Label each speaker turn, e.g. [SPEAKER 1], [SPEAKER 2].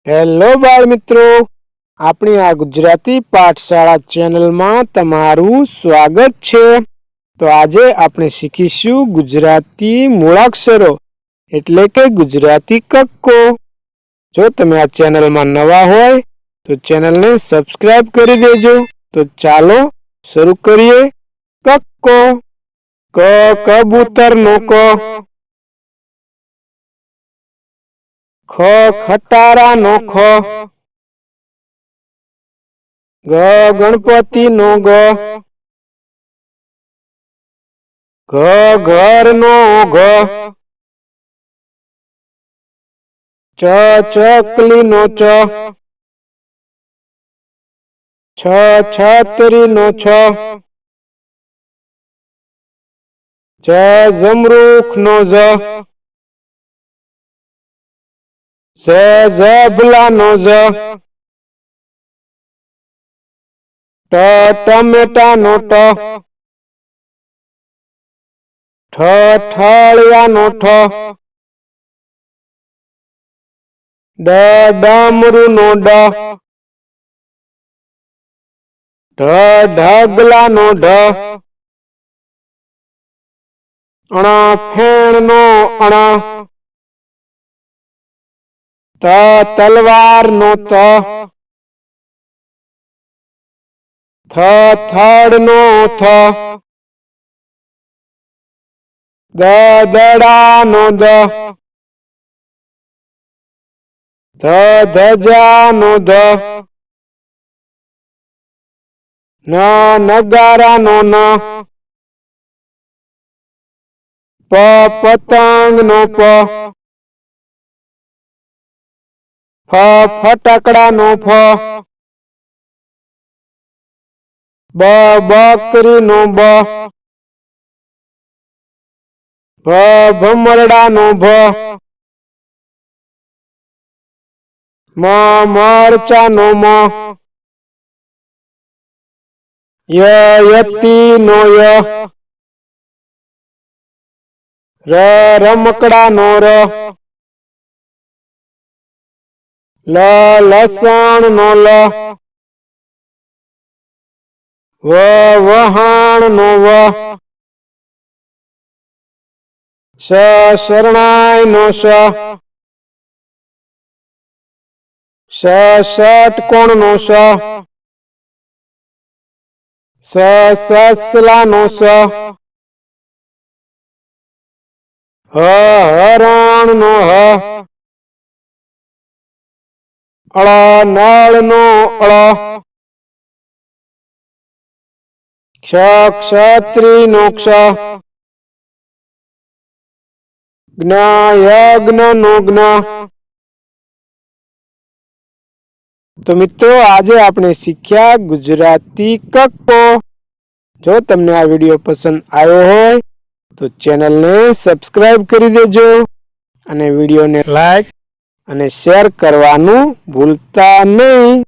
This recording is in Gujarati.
[SPEAKER 1] હેલો બાળ મિત્રો, આપણી આ ગુજરાતી પાઠશાળા ચેનલમાં તમારું સ્વાગત છે। તો આજે આપણે શીખીશું ગુજરાતી મૂળાક્ષરો એટલે કે ગુજરાતી કક્કો। જો તમે આ ચેનલમાં નવા હોય તો ચેનલને સબસ્ક્રાઇબ કરી દેજો। તો ચાલો શરૂ કરીએ। કક્કો, ક કબૂતરનો ક, ખ ખટારાનો ખ, ગ ગણપતિનો ગ, ઘ ઘરનો ઘ, ચ ચકલીનો ચ, છ છતરીનો છ, જ જમરૂખનો જ, ઝ ઝબલાનો ઝ, ટ ટમેટાનો ટ, ઠ ઠળિયાનો ઠ, ડ ડમરુનો ડ, ઢ ઢગલાનો ઢ, ણ ફેણનો અણ, ત તલવારનો ત, થ થડનો થ, દ દડાનો દ, ધ ધજાનો ધ, ન નગારાનો ન, પ પતંગનો પ, ફ ફટાકડાનો ફ, બ બકરીનો બ, ભ ભમરડાનો ભ, મ મરચાનો મ, ય યતીનો ય, ર રમકડાનો ર, લ લસણનો લ, વ વહાણનો વ, શ શરણાઈનો શ, ષ ષટકોણનો ષ, સ સસલાનો સ, હ હરણનો હ, અળ નળનો અળ, ક્ષ ક્ષત્રિયનો ક્ષ, જ્ઞ યજ્ઞનો જ્ઞ। તો મિત્રો, આજે આપણે શીખ્યા ગુજરાતી કક્કો। જો તમને આ વિડીયો પસંદ આવ્યો હોય તો ચેનલને સબસ્ક્રાઇબ કરી દેજો અને વિડીયોને લાઈક અને શેર કરવાનું ભૂલતા નહીં।